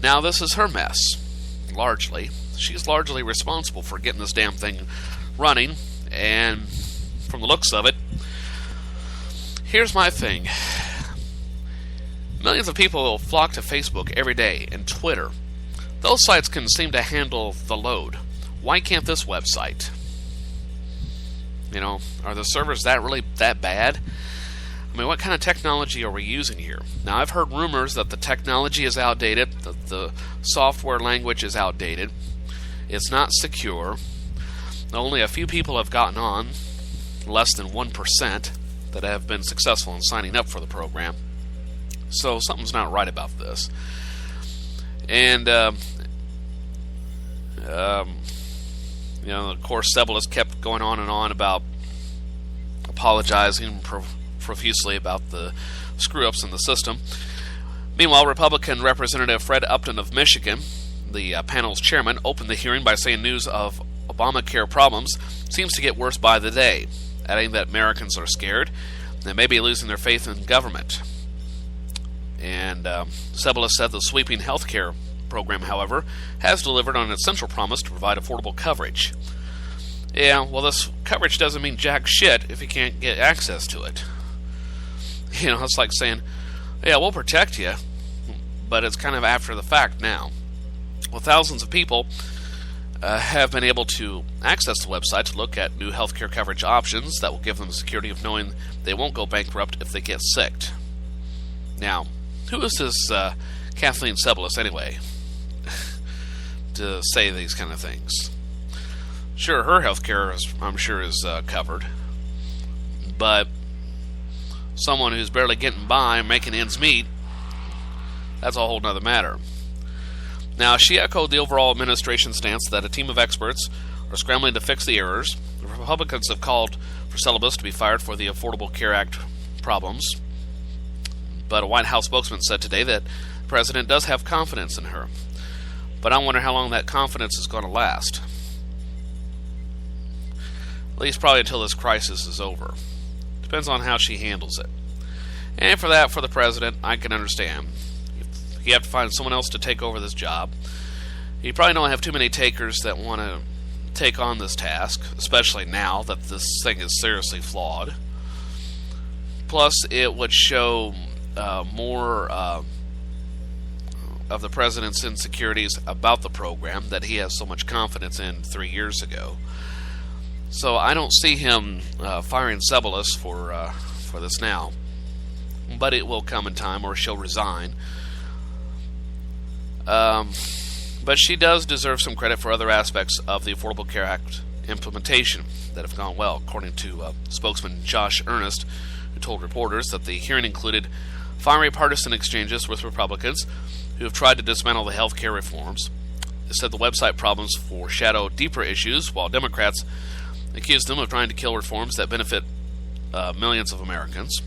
Now, this is her mess, largely. She's largely responsible for getting this damn thing running, and from the looks of it, here's my thing. Millions of people will flock to Facebook every day and Twitter. Those sites can seem to handle the load. Why can't this website? Are the servers that bad? I mean, what kind of technology are we using here? Now, I've heard rumors that the technology is outdated, that the software language is outdated, it's not secure. Only a few people have gotten on, less than 1%, that have been successful in signing up for the program. So something's not right about this. And, of course, Sebelius kept going on and on about apologizing profusely about the screw-ups in the system. Meanwhile, Republican Representative Fred Upton of Michigan, the panel's chairman, opened the hearing by saying news of Obamacare problems seems to get worse by the day, adding that Americans are scared and they may be losing their faith in government. And Sebelius said the sweeping health care program, however, has delivered on its central promise to provide affordable coverage. Yeah, well, this coverage doesn't mean jack shit if you can't get access to it. It's like saying, yeah, we'll protect you, but it's kind of after the fact now. Well, thousands of people have been able to access the website to look at new healthcare coverage options that will give them the security of knowing they won't go bankrupt if they get sick. Now, who is this Kathleen Sebelius anyway to say these kind of things? Sure, her healthcare I'm sure is covered, but someone who's barely getting by and making ends meet, that's a whole nother matter. Now, she echoed the overall administration stance that a team of experts are scrambling to fix the errors. The Republicans have called for Sebelius to be fired for the Affordable Care Act problems, but a White House spokesman said today that the president does have confidence in her. But I wonder how long that confidence is going to last. At least probably until this crisis is over. Depends on how she handles it. And for the president, I can understand. You have to find someone else to take over this job. You probably don't have too many takers that want to take on this task, especially now that this thing is seriously flawed. Plus, it would show more of the president's insecurities about the program that he has so much confidence in 3 years ago. So I don't see him firing Sebelius for this now. But it will come in time, or she'll resign. But she does deserve some credit for other aspects of the Affordable Care Act implementation that have gone well, according to spokesman Josh Earnest, who told reporters that the hearing included fiery partisan exchanges with Republicans who have tried to dismantle the health care reforms. They said the website problems foreshadow deeper issues, while Democrats accused them of trying to kill reforms that benefit millions of Americans.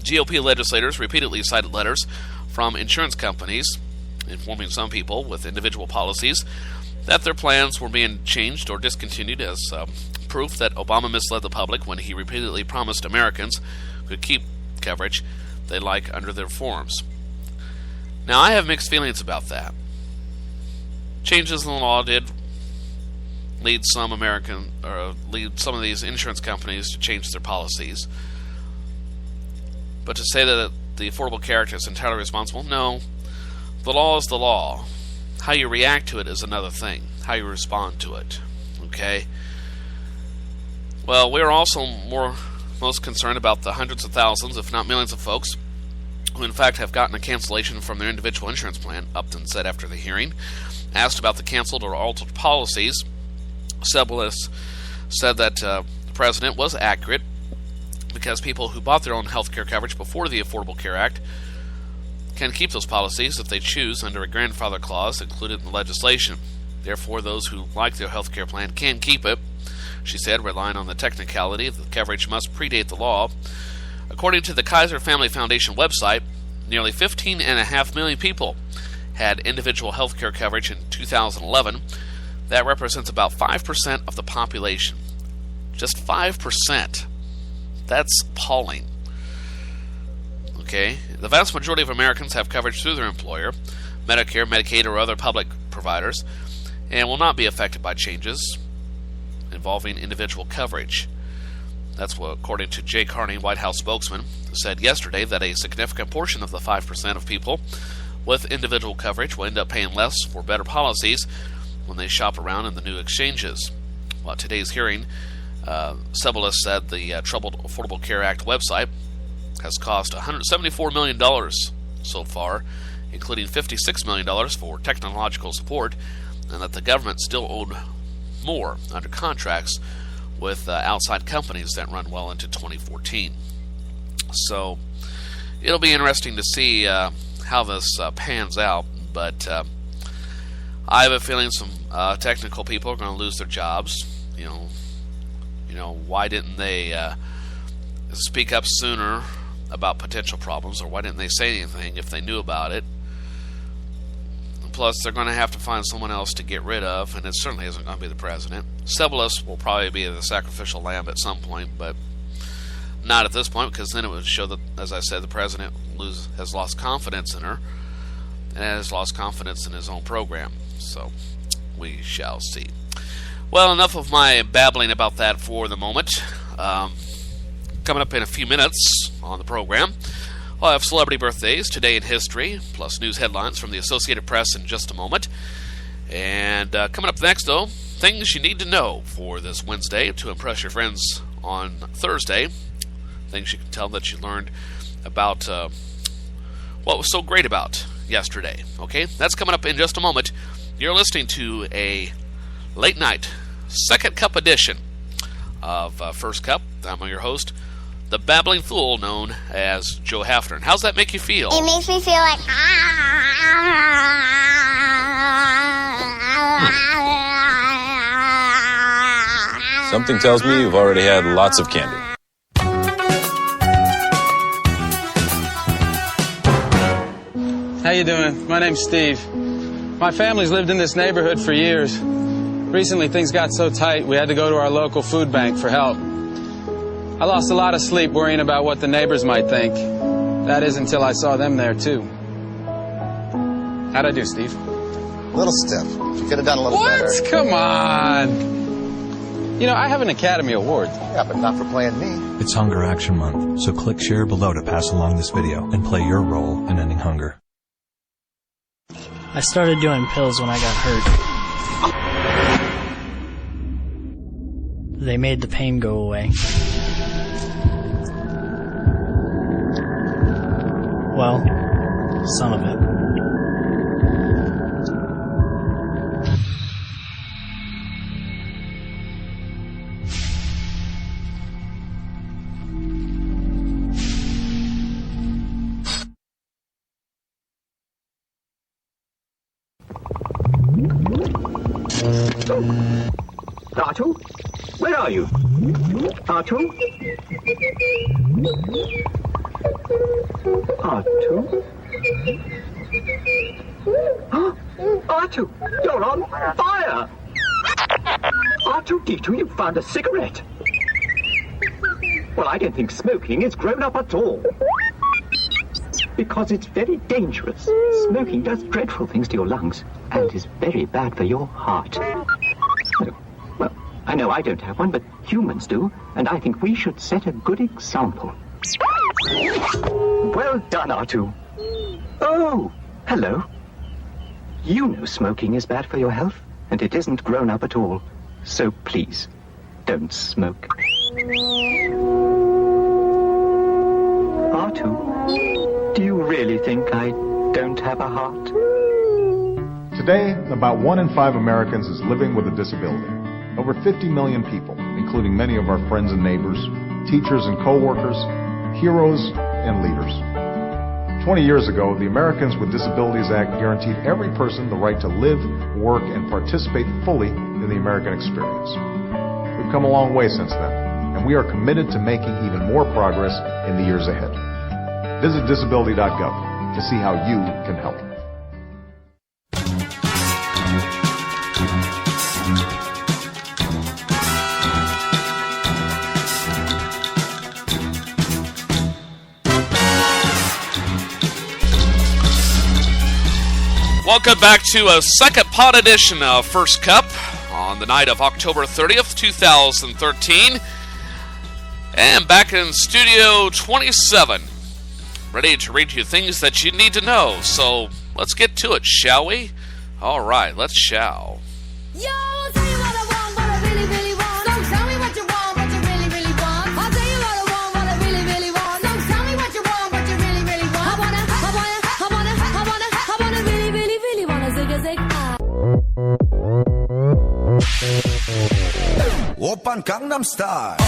GOP legislators repeatedly cited letters from insurance companies informing some people with individual policies that their plans were being changed or discontinued as proof that Obama misled the public when he repeatedly promised Americans could keep coverage they like under their reforms. Now, I have mixed feelings about that. Changes in the law did lead some of these insurance companies to change their policies. But to say that the Affordable Care Act is entirely responsible, no. The law is the law. How you react to it is another thing. How you respond to it. Okay? Well, we are also most concerned about the hundreds of thousands, if not millions of folks who in fact have gotten a cancellation from their individual insurance plan, Upton said after the hearing. Asked about the canceled or altered policies, Sebelius said that the president was accurate because people who bought their own health care coverage before the Affordable Care Act can keep those policies if they choose under a grandfather clause included in the legislation. Therefore, those who like their health care plan can keep it, she said, relying on the technicality that the coverage must predate the law. According to the Kaiser Family Foundation website, nearly 15.5 million people had individual health care coverage in 2011. That represents about 5% of the population. Just 5%. That's appalling. Okay? The vast majority of Americans have coverage through their employer, Medicare, Medicaid, or other public providers, and will not be affected by changes involving individual coverage. That's what, according to Jay Carney, White House spokesman, said yesterday that a significant portion of the 5% of people with individual coverage will end up paying less for better policies when they shop around in the new exchanges. Well, at today's hearing, Sebelius said the troubled Affordable Care Act website has cost $174 million so far, including $56 million for technological support, and that the government still owed more under contracts with outside companies that run well into 2014. So it'll be interesting to see how this pans out, but I have a feeling some technical people are going to lose their jobs. You know, why didn't they speak up sooner about potential problems, or why didn't they say anything if they knew about it? Plus, they're going to have to find someone else to get rid of, and it certainly isn't going to be the president. Sebelius will probably be the sacrificial lamb at some point, but not at this point, because then it would show that, as I said, the president has lost confidence in her, and has lost confidence in his own program. So, we shall see. Well, enough of my babbling about that for the moment. Coming up in a few minutes on the program, I'll have celebrity birthdays, today in history, plus news headlines from the Associated Press in just a moment. And coming up next, though, things you need to know for this Wednesday to impress your friends on Thursday. Things you can tell that you learned about what was so great about yesterday. Okay, that's coming up in just a moment. You're listening to a late night second cup edition of First Cup. I'm your host, the babbling fool known as Joe Hafner. And how's that make you feel? It makes me feel like... Something tells me you've already had lots of candy. How you doing? My name's Steve. My family's lived in this neighborhood for years. Recently, things got so tight, we had to go to our local food bank for help. I lost a lot of sleep worrying about what the neighbors might think. That is until I saw them there, too. How'd I do, Steve? A little stiff. You could have done a little better. What? Come on. You know, I have an Academy Award. Yeah, but not for playing me. It's Hunger Action Month, so click share below to pass along this video and play your role in ending hunger. I started doing pills when I got hurt. They made the pain go away. Well, some of it. Artu? Where are you? Artu? Artu? Artu, you're on fire! R2-D2, you found a cigarette. Well, I don't think smoking is grown up at all. Because it's very dangerous. Smoking does dreadful things to your lungs and is very bad for your heart. Well, I know I don't have one, but humans do, and I think we should set a good example. Well done, R2. Oh, hello. You know smoking is bad for your health, and it isn't grown up at all. So please, don't smoke. R2, do you really think I don't have a heart? Today, about 1 in 5 Americans is living with a disability. Over 50 million people, including many of our friends and neighbors, teachers and co-workers, heroes and leaders. 20 years ago, the Americans with Disabilities Act guaranteed every person the right to live, work, and participate fully in the American experience. We've come a long way since then, and we are committed to making even more progress in the years ahead. Visit disability.gov to see how you can help. Welcome back to a second pod edition of First Cup on the night of October 30th, 2013. And back in Studio 27, ready to read you things that you need to know. So let's get to it, shall we? All right, let's shall. Yo, tell you what I want, what I really, really want. Don't tell me what you want, what you really, really want. I'll tell you what I want, what I really, really want. Don't tell me what you want, what you really, really want. I wanna really, really, really wanna zig a zig. Oppan Gangnam Style.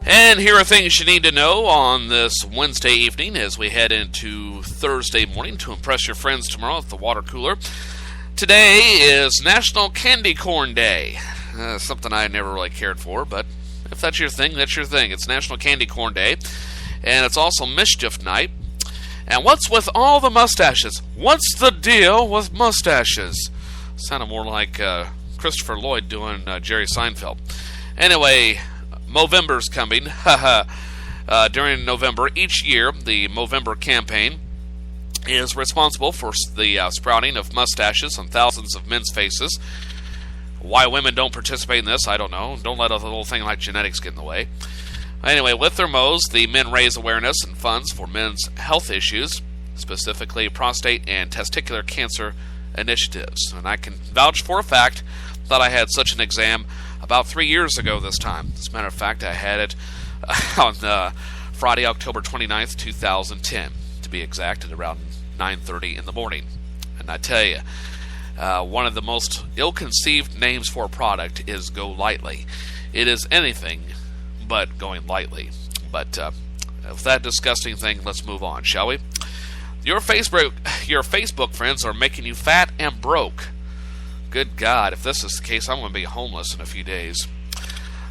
And here are things you need to know on this Wednesday evening as we head into Thursday morning to impress your friends tomorrow at the water cooler. Today is National Candy Corn Day. Something I never really cared for, but if that's your thing, that's your thing. It's National Candy Corn Day, and it's also Mischief Night. And what's with all the mustaches? What's the deal with mustaches? Sounded more like Christopher Lloyd doing Jerry Seinfeld. Anyway, Movember's coming. During November each year, the Movember campaign is responsible for the sprouting of mustaches on thousands of men's faces. Why women don't participate in this, I don't know. Don't let a little thing like genetics get in the way. Anyway, with their mows, the men raise awareness and funds for men's health issues, specifically prostate and testicular cancer initiatives. And I can vouch for a fact that I had such an exam about 3 years ago this time. As a matter of fact, I had it on Friday, October 29th, 2010, to be exact, at around 9:30 in the morning. And I tell you, one of the most ill-conceived names for a product is Go Lightly. It is anything but going lightly. But with that disgusting thing, let's move on, shall we? Your Facebook friends are making you fat and broke. Good God, if this is the case, I'm going to be homeless in a few days.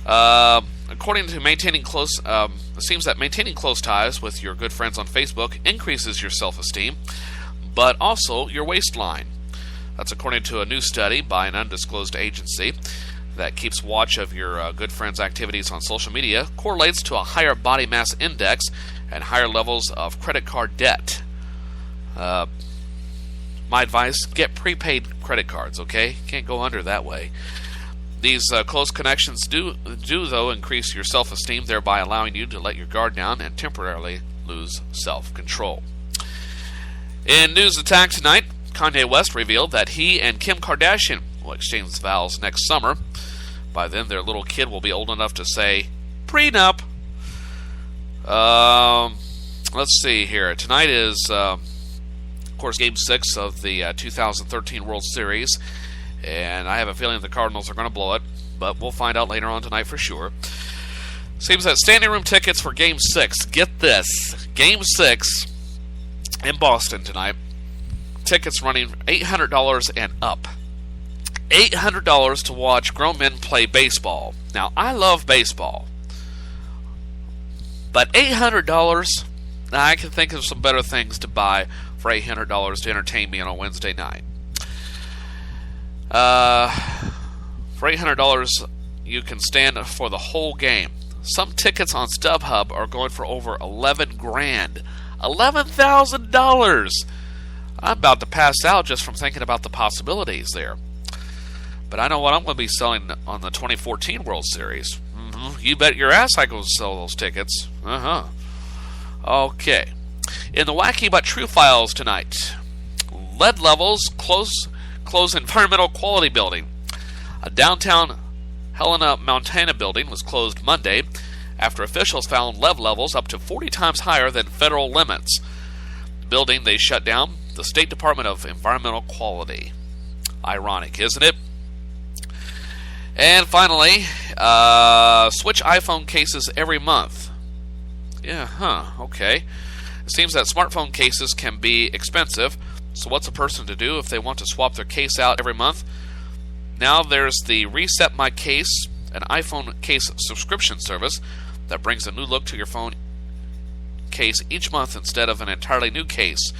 According to maintaining close, it seems that maintaining close ties with your good friends on Facebook increases your self-esteem, but also your waistline. That's according to a new study by an undisclosed agency that keeps watch of your good friends' activities on social media, correlates to a higher body mass index and higher levels of credit card debt. My advice, get prepaid credit cards, okay? Can't go under that way. These close connections do though increase your self-esteem, thereby allowing you to let your guard down and temporarily lose self-control. In news attack tonight, Kanye West revealed that he and Kim Kardashian will exchange vows next summer. By then, their little kid will be old enough to say, prenup. Let's see here. Tonight is, of course, Game 6 of the 2013 World Series. And I have a feeling the Cardinals are going to blow it, but we'll find out later on tonight for sure. Seems that standing room tickets for Game 6, get this, Game 6 in Boston tonight, tickets running $800 and up. $800 to watch grown men play baseball. Now, I love baseball, but $800, I can think of some better things to buy for $800 to entertain me on a Wednesday night. For $800, you can stand for the whole game. Some tickets on StubHub are going for over $11,000. $11,000! I'm about to pass out just from thinking about the possibilities there. But I know what I'm going to be selling on the 2014 World Series. You bet your ass I go sell those tickets. Okay. In the wacky but true files tonight, lead levels close environmental quality building. A downtown Helena, Montana building was closed Monday after officials found lead levels up to 40 times higher than federal limits. The building they shut down, the State Department of Environmental Quality. Ironic, isn't it? And finally, switch iPhone cases every month. Okay. It seems that smartphone cases can be expensive, so what's a person to do if they want to swap their case out every month? Now there's the Reset My Case, an iPhone case subscription service that brings a new look to your phone case each month instead of an entirely new case.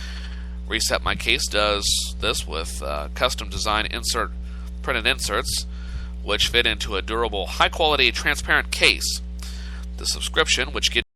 Reset My Case does this with custom design printed inserts which fit into a durable, high-quality, transparent case. the subscription, which gets